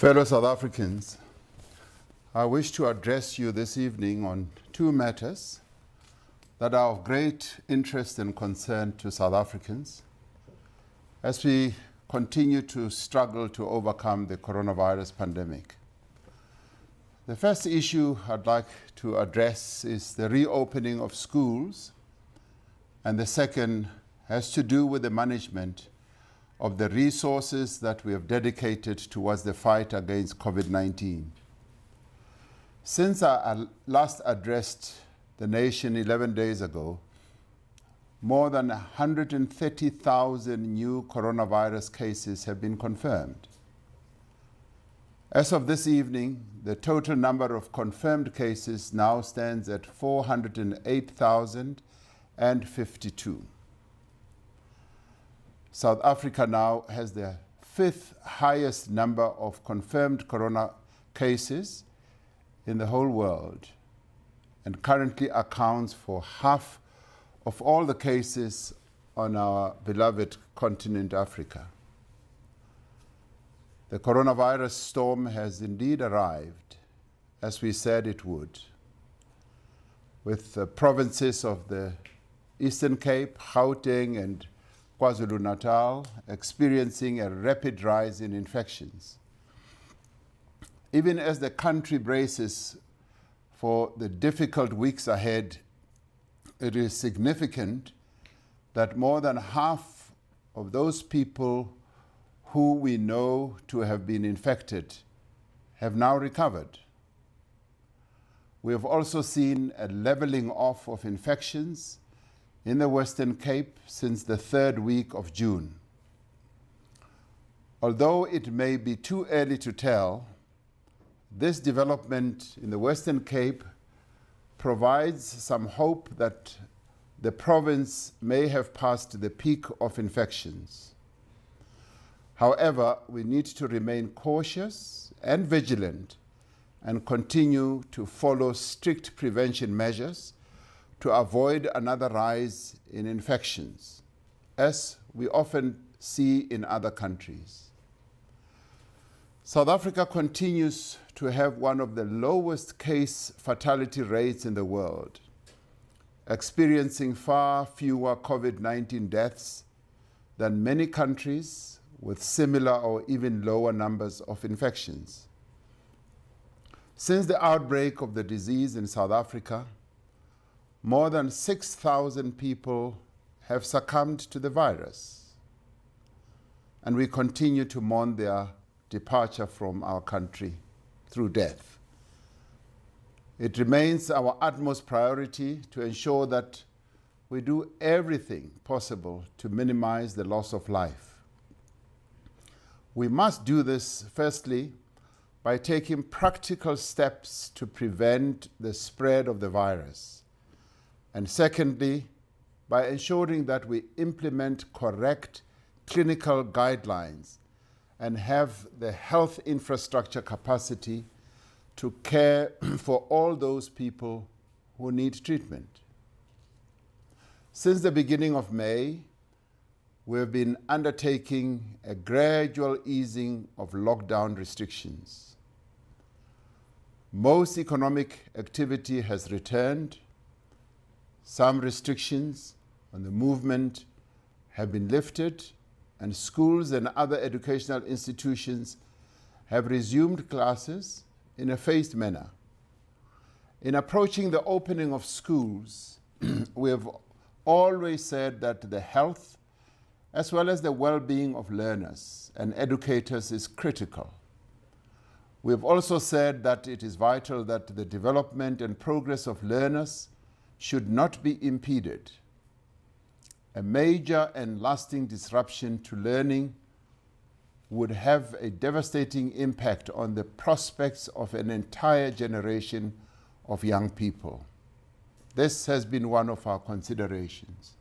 Fellow South Africans, I wish to address you this evening on two matters that are of great interest and concern to South Africans as we continue to struggle to overcome the coronavirus pandemic. The first issue I'd like to address is the reopening of schools, and the second has to do with the management of the resources that we have dedicated towards the fight against COVID-19. Since I last addressed the nation 11 days ago, more than 130,000 new coronavirus cases have been confirmed. As of this evening, the total number of confirmed cases now stands at 408,052. South Africa now has the fifth highest number of confirmed corona cases in the whole world and currently accounts for half of all the cases on our beloved continent, Africa. The coronavirus storm has indeed arrived, as we said it would, with the provinces of the Eastern Cape, Gauteng, and KwaZulu-Natal experiencing a rapid rise in infections. Even as the country braces for the difficult weeks ahead, it is significant that more than half of those people who we know to have been infected have now recovered. We have also seen a leveling off of infections in the Western Cape since the third week of June. Although it may be too early to tell, this development in the Western Cape provides some hope that the province may have passed the peak of infections. However, we need to remain cautious and vigilant and continue to follow strict prevention measures to avoid another rise in infections, as we often see in other countries. South Africa continues to have one of the lowest case fatality rates in the world, experiencing far fewer COVID-19 deaths than many countries with similar or even lower numbers of infections. Since the outbreak of the disease in South Africa, more than 6,000 people have succumbed to the virus, and we continue to mourn their departure from our country through death. It remains our utmost priority to ensure that we do everything possible to minimize the loss of life. We must do this, firstly, by taking practical steps to prevent the spread of the virus, and secondly, by ensuring that we implement correct clinical guidelines and have the health infrastructure capacity to care for all those people who need treatment. Since the beginning of May, we have been undertaking a gradual easing of lockdown restrictions. Most economic activity has returned. Some restrictions on the movement have been lifted, and schools and other educational institutions have resumed classes in a phased manner. In approaching the opening of schools, we have always said that the health as well as the well-being of learners and educators is critical. We have also said that it is vital that the development and progress of learners should not be impeded. A major and lasting disruption to learning would have a devastating impact on the prospects of an entire generation of young people. This has been one of our considerations.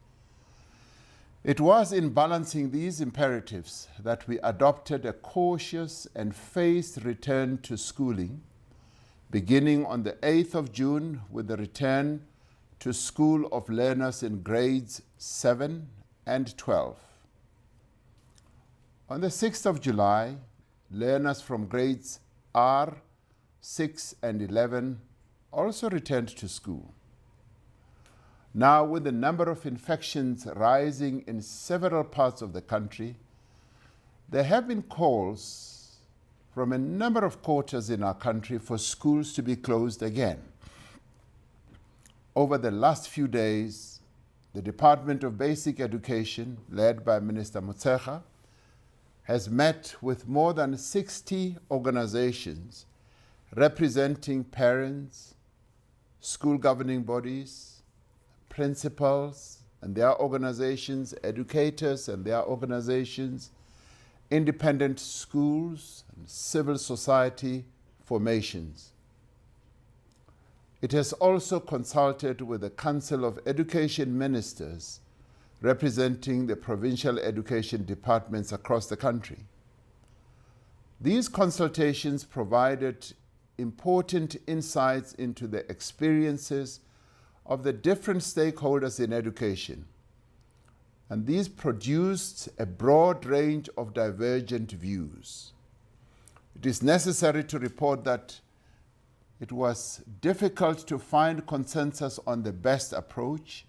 It was in balancing these imperatives that we adopted a cautious and phased return to schooling, beginning on the 8th of June with the return to school of learners in grades 7 and 12. On the 6th of July, learners from grades R, 6 and 11 also returned to school. Now, with the number of infections rising in several parts of the country, there have been calls from a number of quarters in our country for schools to be closed again. Over the last few days, the Department of Basic Education, led by Minister Motshekga, has met with more than 60 organizations representing parents, school governing bodies, principals and their organizations, educators and their organizations, independent schools, and civil society formations. It has also consulted with the Council of Education Ministers representing the provincial education departments across the country. These consultations provided important insights into the experiences of the different stakeholders in education, and these produced a broad range of divergent views. It is necessary to report that it was difficult to find consensus on the best approach,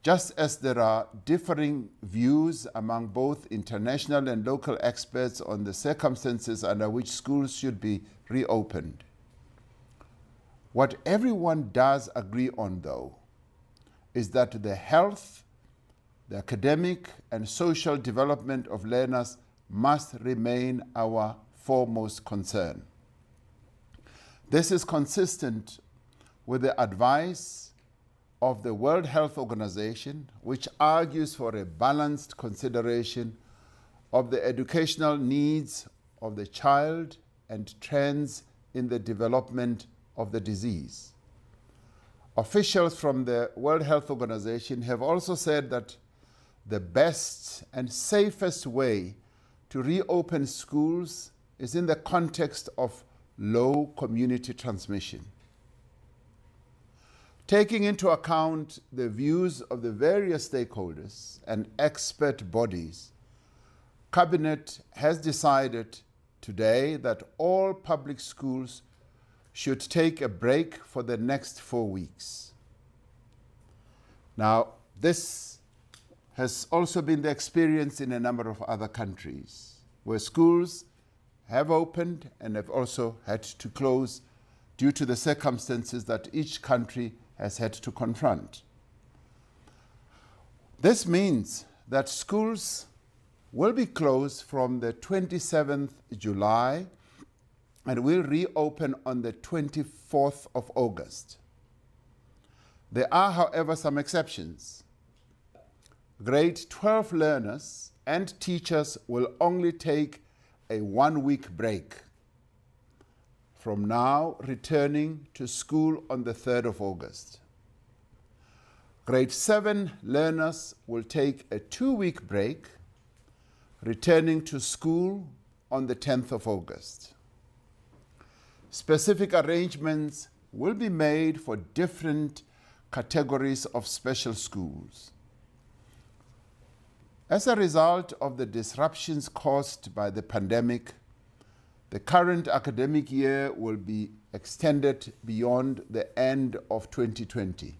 just as there are differing views among both international and local experts on the circumstances under which schools should be reopened. What everyone does agree on, though, is that the health, the academic and social development of learners must remain our foremost concern. This is consistent with the advice of the World Health Organization, which argues for a balanced consideration of the educational needs of the child and trends in the development of the disease. Officials from the World Health Organization have also said that the best and safest way to reopen schools is in the context of low community transmission. Taking into account the views of the various stakeholders and expert bodies, Cabinet has decided today that all public schools should take a break for the next 4 weeks. Now, this has also been the experience in a number of other countries, where schools have opened and have also had to close due to the circumstances that each country has had to confront. This means that schools will be closed from the 27th July and will reopen on the 24th of August. There are, however, some exceptions. Grade 12 learners and teachers will only take a 1-week break from now, returning to school on the 3rd of August. Grade 7 learners will take a 2-week break, returning to school on the 10th of August. Specific arrangements will be made for different categories of special schools. As a result of the disruptions caused by the pandemic, the current academic year will be extended beyond the end of 2020.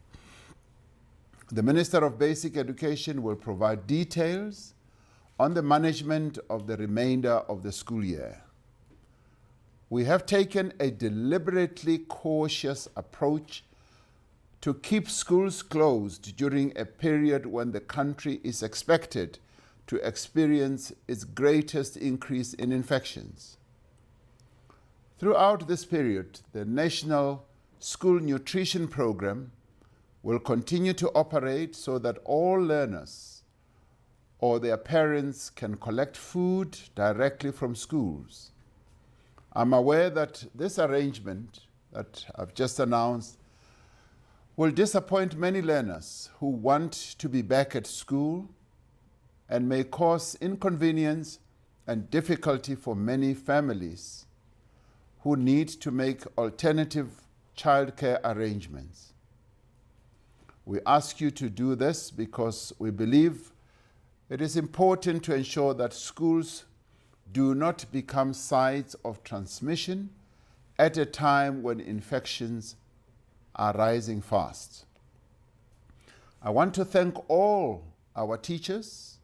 The Minister of Basic Education will provide details on the management of the remainder of the school year. We have taken a deliberately cautious approach to keep schools closed during a period when the country is expected to experience its greatest increase in infections. Throughout this period, the National School Nutrition Program will continue to operate so that all learners or their parents can collect food directly from schools. I'm aware that this arrangement that I've just announced will disappoint many learners who want to be back at school and may cause inconvenience and difficulty for many families who need to make alternative childcare arrangements. We ask you to do this because we believe it is important to ensure that schools do not become sites of transmission at a time when infections are rising fast. I want to thank all our teachers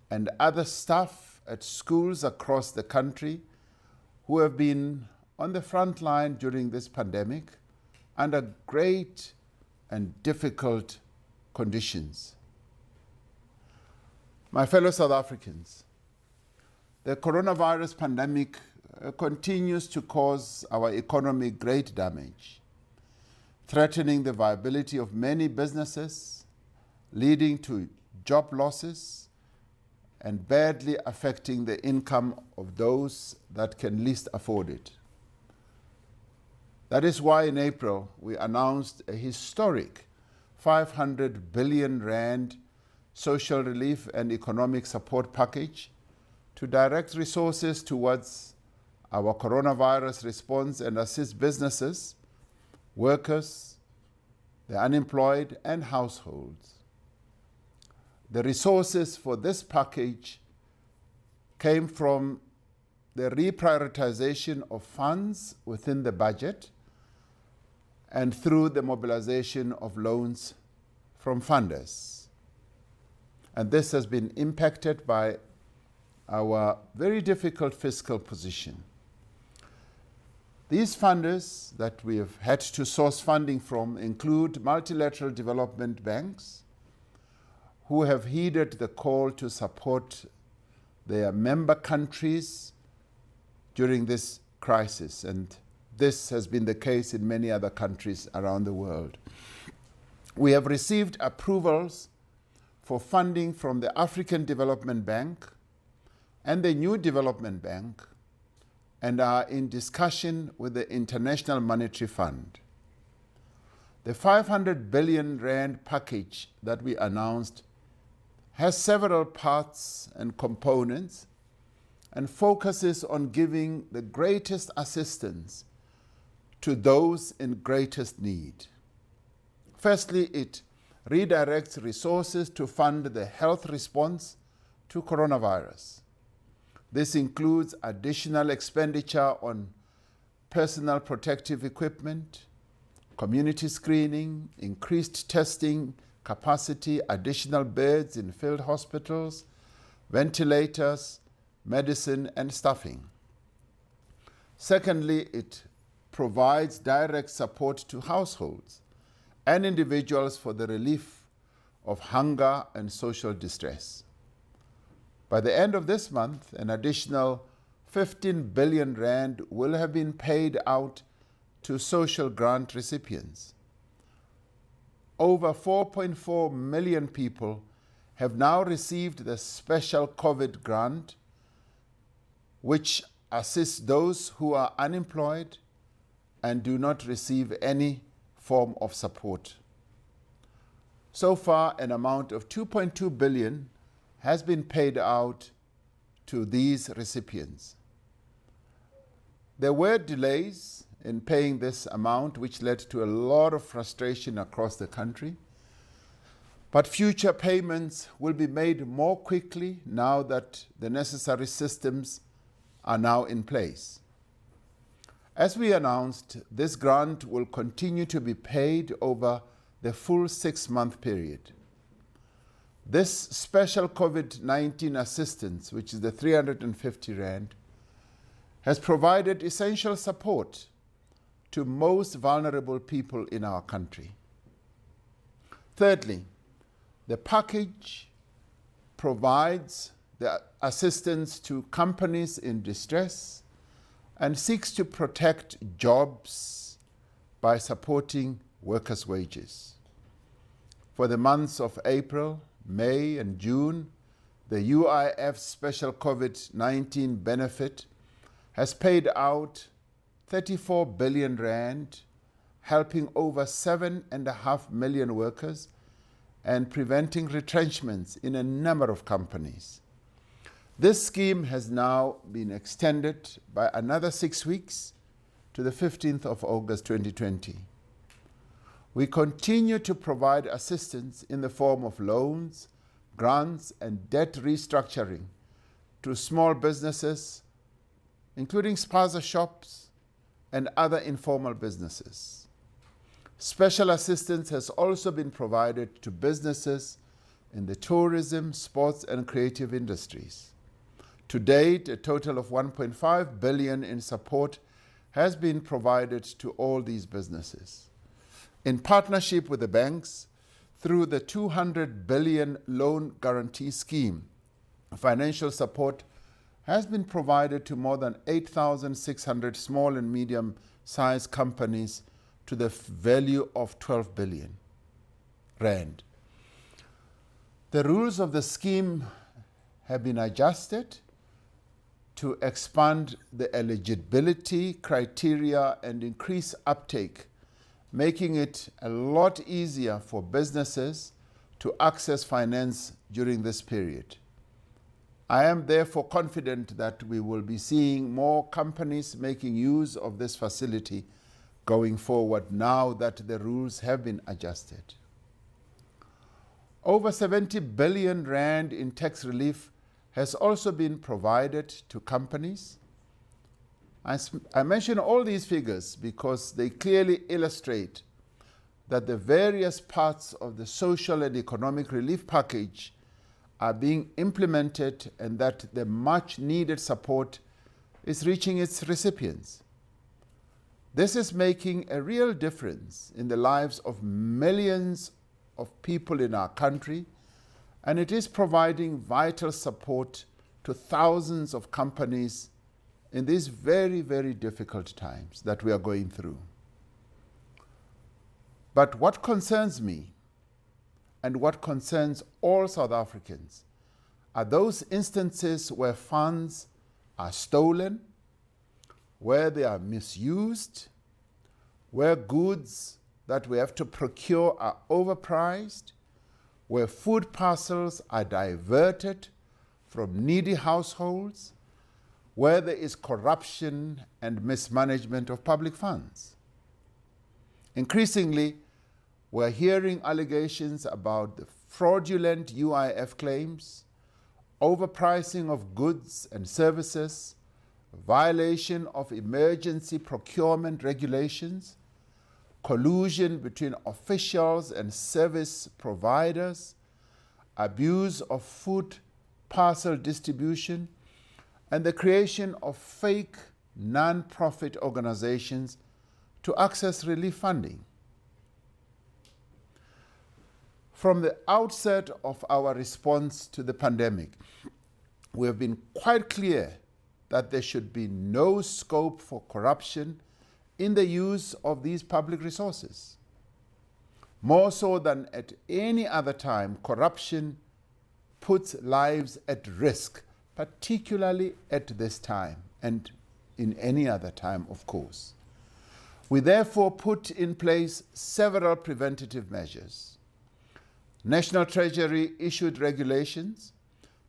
and other staff at schools across the country who have been on the front line during this pandemic under great and difficult conditions. My fellow South Africans, the coronavirus pandemic continues to cause our economy great damage, threatening the viability of many businesses, leading to job losses, and badly affecting the income of those that can least afford it. That is why in April we announced a historic 500 billion rand social relief and economic support package to direct resources towards our coronavirus response and assist businesses, workers, the unemployed, and households. The resources for this package came from the reprioritization of funds within the budget and through the mobilization of loans from funders. And this has been impacted by our very difficult fiscal position. These funders that we have had to source funding from include multilateral development banks who have heeded the call to support their member countries during this crisis, and this has been the case in many other countries around the world. We have received approvals for funding from the African Development Bank and the New Development Bank, and are in discussion with the International Monetary Fund. The 500 billion rand package that we announced has several parts and components and focuses on giving the greatest assistance to those in greatest need. Firstly, it redirects resources to fund the health response to coronavirus. This includes additional expenditure on personal protective equipment, community screening, increased testing capacity, additional beds in field hospitals, ventilators, medicine, and staffing. Secondly, it provides direct support to households and individuals for the relief of hunger and social distress. By the end of this month, an additional 15 billion rand will have been paid out to social grant recipients. Over 4.4 million people have now received the special COVID grant, which assists those who are unemployed and do not receive any form of support. So far, an amount of 2.2 billion has been paid out to these recipients. There were delays in paying this amount, which led to a lot of frustration across the country. But future payments will be made more quickly now that the necessary systems are now in place. As we announced, this grant will continue to be paid over the full 6-month period. This special COVID-19 assistance, which is the 350 rand, has provided essential support to most vulnerable people in our country. Thirdly, the package provides the assistance to companies in distress and seeks to protect jobs by supporting workers' wages. For the months of April, May, and June, the UIF Special COVID-19 benefit has paid out 34 billion rand, helping over 7.5 million workers and preventing retrenchments in a number of companies. This scheme has now been extended by another 6 weeks to the 15th of August 2020. We continue to provide assistance in the form of loans, grants, and debt restructuring to small businesses, including spaza shops and other informal businesses. Special assistance has also been provided to businesses in the tourism, sports and creative industries. To date, a total of 1.5 billion in support has been provided to all these businesses. In partnership with the banks, through the 200 billion loan guarantee scheme, financial support has been provided to more than 8,600 small and medium-sized companies to the value of 12 billion rand. The rules of the scheme have been adjusted to expand the eligibility criteria and increase uptake, making it a lot easier for businesses to access finance during this period. I am therefore confident that we will be seeing more companies making use of this facility going forward now that the rules have been adjusted. Over 70 billion rand in tax relief has also been provided to companies. I mention all these figures because they clearly illustrate that the various parts of the social and economic relief package are being implemented and that the much needed support is reaching its recipients. This is making a real difference in the lives of millions of people in our country, and it is providing vital support to thousands of companies in these very, very difficult times that we are going through. But what concerns me and what concerns all South Africans are those instances where funds are stolen, where they are misused, where goods that we have to procure are overpriced, where food parcels are diverted from needy households, where there is corruption and mismanagement of public funds. Increasingly, we're hearing allegations about the fraudulent UIF claims, overpricing of goods and services, violation of emergency procurement regulations, collusion between officials and service providers, abuse of food parcel distribution, and the creation of fake non-profit organizations to access relief funding. From the outset of our response to the pandemic, we have been quite clear that there should be no scope for corruption in the use of these public resources. More so than at any other time, corruption puts lives at risk, particularly at this time and in any other time, of course. We therefore put in place several preventative measures. National Treasury issued regulations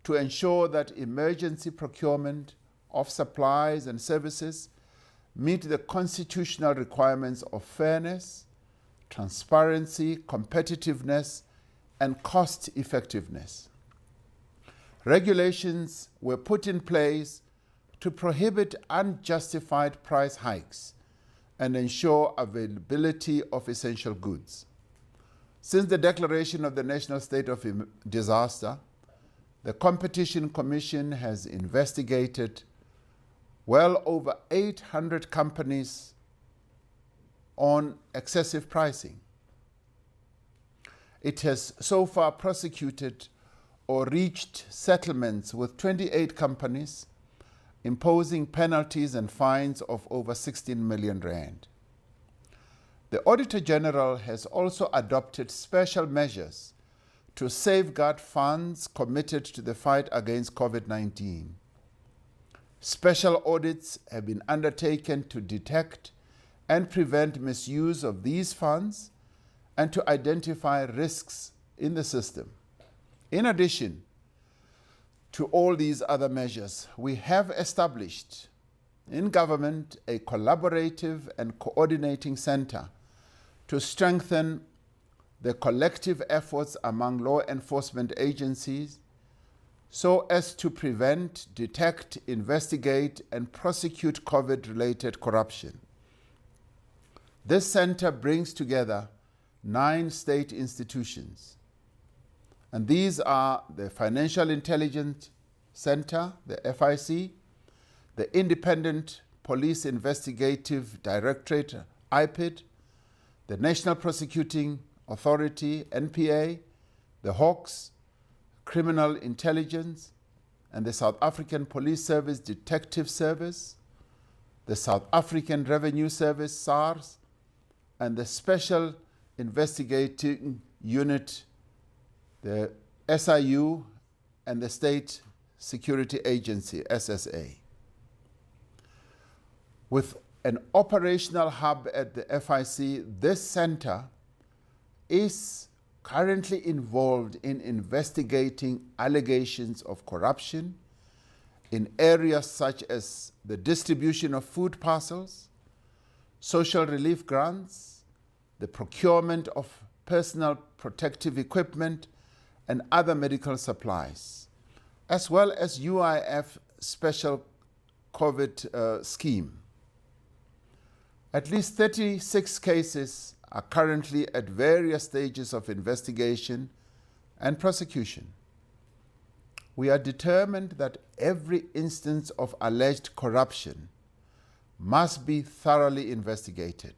to ensure that emergency procurement of supplies and services meet the constitutional requirements of fairness, transparency, competitiveness, and cost effectiveness. Regulations were put in place to prohibit unjustified price hikes and ensure availability of essential goods. Since the declaration of the national state of disaster, the Competition Commission has investigated well over 800 companies on excessive pricing. It has so far prosecuted or reached settlements with 28 companies, imposing penalties and fines of over 16 million rand. The Auditor General has also adopted special measures to safeguard funds committed to the fight against COVID-19. Special audits have been undertaken to detect and prevent misuse of these funds and to identify risks in the system. In addition to all these other measures, we have established in government a collaborative and coordinating center to strengthen the collective efforts among law enforcement agencies so as to prevent, detect, investigate, and prosecute COVID-related corruption. This center brings together 9 state institutions, and these are the Financial Intelligence Center, the FIC, the Independent Police Investigative Directorate, IPID, the National Prosecuting Authority, NPA, the Hawks, Criminal Intelligence, and the South African Police Service Detective Service, the South African Revenue Service, SARS, and the Special Investigating Unit, the SIU, and the State Security Agency, SSA. With an operational hub at the FIC, this center is currently involved in investigating allegations of corruption in areas such as the distribution of food parcels, social relief grants, the procurement of personal protective equipment and other medical supplies, as well as UIF special COVID scheme. At least 36 cases are currently at various stages of investigation and prosecution. We are determined that every instance of alleged corruption must be thoroughly investigated,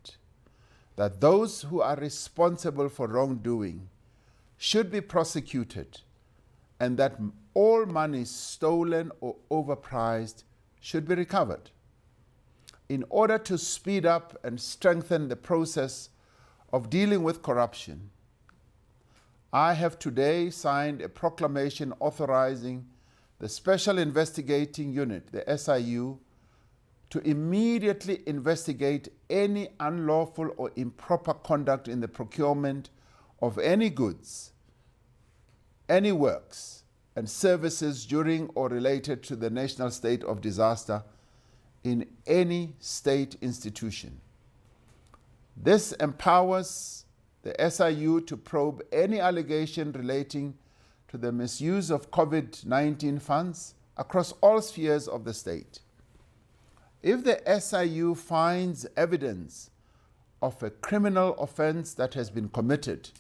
that those who are responsible for wrongdoing should be prosecuted, and that all money stolen or overpriced should be recovered. In order to speed up and strengthen the process of dealing with corruption, I have today signed a proclamation authorizing the Special Investigating Unit, the SIU, to immediately investigate any unlawful or improper conduct in the procurement of any goods, any works, and services during or related to the national state of disaster in any state institution. This empowers the SIU to probe any allegation relating to the misuse of COVID-19 funds across all spheres of the state. If the SIU finds evidence of a criminal offense that has been committed,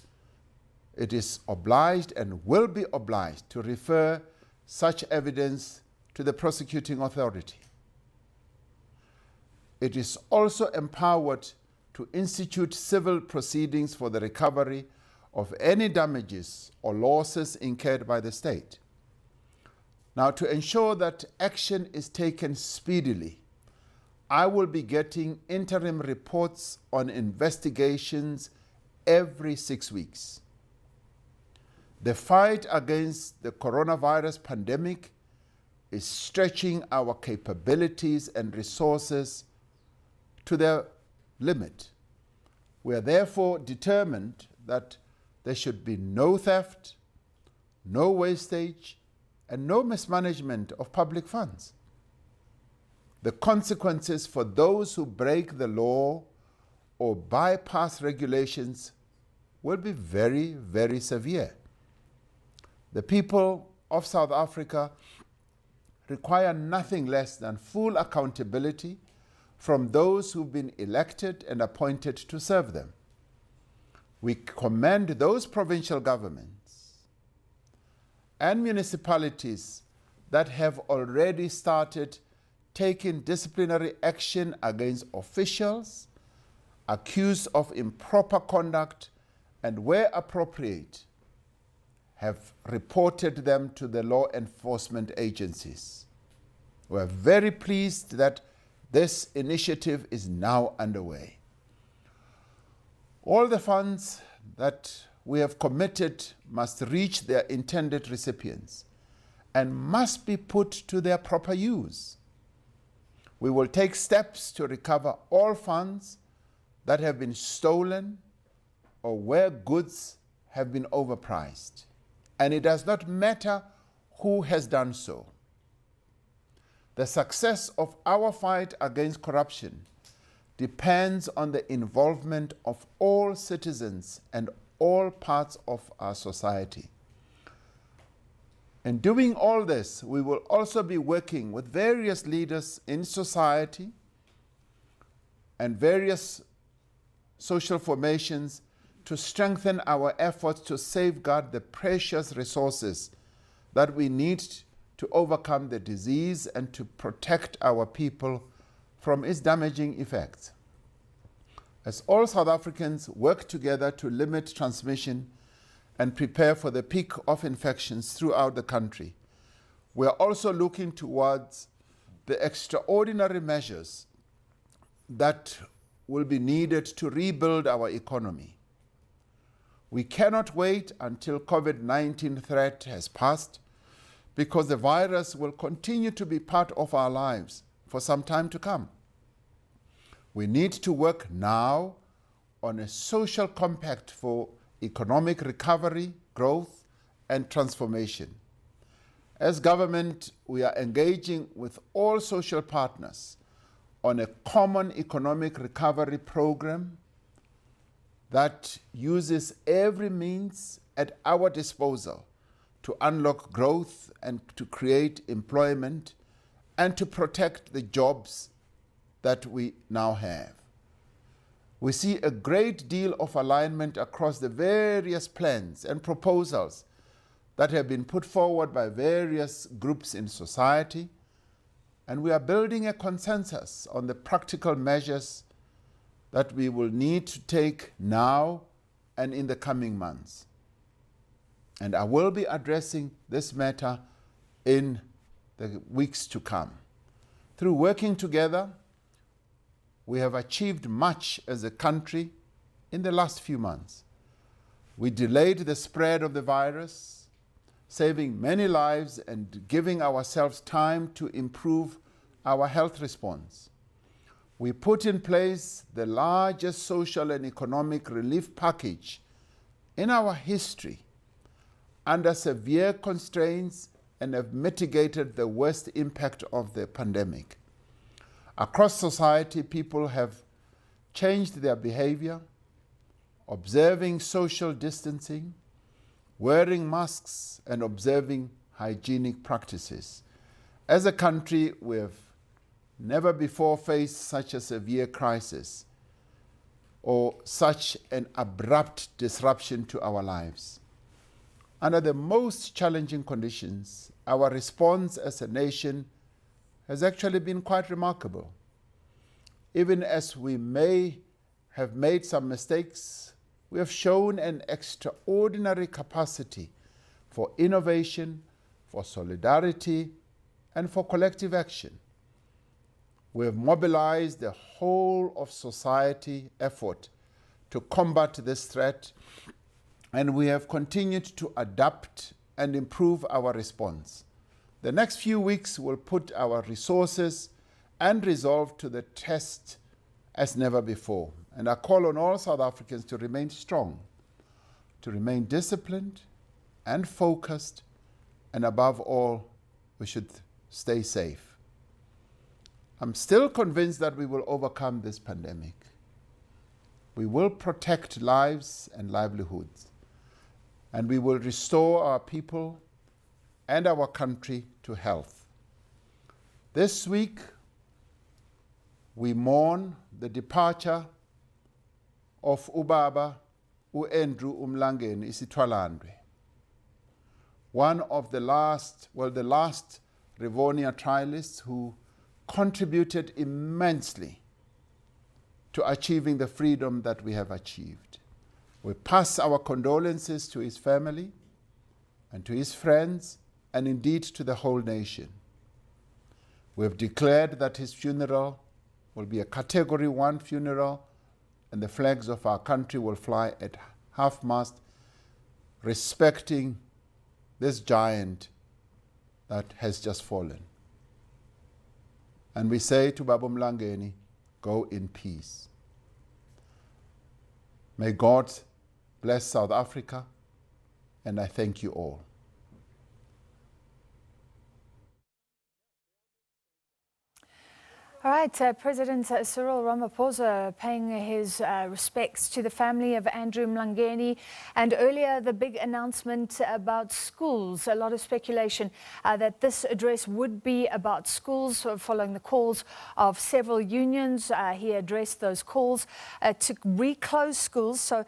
it is obliged and will be obliged to refer such evidence to the prosecuting authority. It is also empowered to institute civil proceedings for the recovery of any damages or losses incurred by the state. Now, to ensure that action is taken speedily, I will be getting interim reports on investigations every 6 weeks. The fight against the coronavirus pandemic is stretching our capabilities and resources to their limit. We are therefore determined that there should be no theft, no wastage, and no mismanagement of public funds. The consequences for those who break the law or bypass regulations will be very, very severe. The people of South Africa require nothing less than full accountability from those who've been elected and appointed to serve them. We commend those provincial governments and municipalities that have already started taking disciplinary action against officials accused of improper conduct and, where appropriate, have reported them to the law enforcement agencies. We are very pleased that this initiative is now underway. All the funds that we have committed must reach their intended recipients and must be put to their proper use. We will take steps to recover all funds that have been stolen or where goods have been overpriced. And it does not matter who has done so. The success of our fight against corruption depends on the involvement of all citizens and all parts of our society. In doing all this, we will also be working with various leaders in society and various social formations to strengthen our efforts to safeguard the precious resources that we need to overcome the disease and to protect our people from its damaging effects. As all South Africans work together to limit transmission and prepare for the peak of infections throughout the country, we are also looking towards the extraordinary measures that will be needed to rebuild our economy. We cannot wait until COVID-19 threat has passed, because the virus will continue to be part of our lives for some time to come. We need to work now on a social compact for economic recovery, growth, and transformation. As government, we are engaging with all social partners on a common economic recovery program that uses every means at our disposal to unlock growth and to create employment and to protect the jobs that we now have. We see a great deal of alignment across the various plans and proposals that have been put forward by various groups in society, and we are building a consensus on the practical measures that we will need to take now and in the coming months. And I will be addressing this matter in the weeks to come. Through working together, we have achieved much as a country in the last few months. We delayed the spread of the virus, saving many lives and giving ourselves time to improve our health response. We put in place the largest social and economic relief package in our history under severe constraints and have mitigated the worst impact of the pandemic. Across society, people have changed their behavior, observing social distancing, wearing masks, and observing hygienic practices. As a country, we have never before faced such a severe crisis or such an abrupt disruption to our lives. Under the most challenging conditions, our response as a nation has actually been quite remarkable. Even as we may have made some mistakes, we have shown an extraordinary capacity for innovation, for solidarity, and for collective action. We have mobilized the whole of society effort to combat this threat, and we have continued to adapt and improve our response. The next few weeks will put our resources and resolve to the test as never before. And I call on all South Africans to remain strong, to remain disciplined and focused, and above all, we should stay safe. I'm still convinced that we will overcome this pandemic. We will protect lives and livelihoods, and we will restore our people and our country to health. This week, we mourn the departure of Ubaba Andrew Umlangeni Isitwalandwe, one of the last Rivonia trialists who contributed immensely to achieving the freedom that we have achieved. We pass our condolences to his family and to his friends, and indeed to the whole nation. We have declared that his funeral will be a Category 1 funeral, and the flags of our country will fly at half-mast, respecting this giant that has just fallen. And we say to Baba Mlangeni, go in peace. May God bless South Africa, and I thank you all. All right, President Cyril Ramaphosa paying his respects to the family of Andrew Mlangeni, and earlier the big announcement about schools. A lot of speculation that this address would be about schools, following the calls of several unions. He addressed those calls to reclose schools. So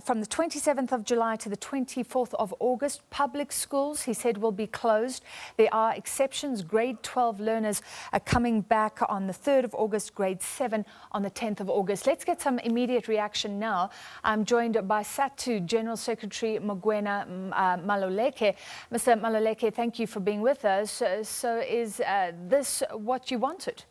from the 27th of July to the 24th of August, public schools, he said, will be closed. There are exceptions. Grade 12 learners are coming back on the 3rd of August, grade 7 on the 10th of August. Let's get some immediate reaction now. I'm joined by SADTU General Secretary Mogoena Maluleke. Mr. Maluleke, thank you for being with us. So is this what you wanted?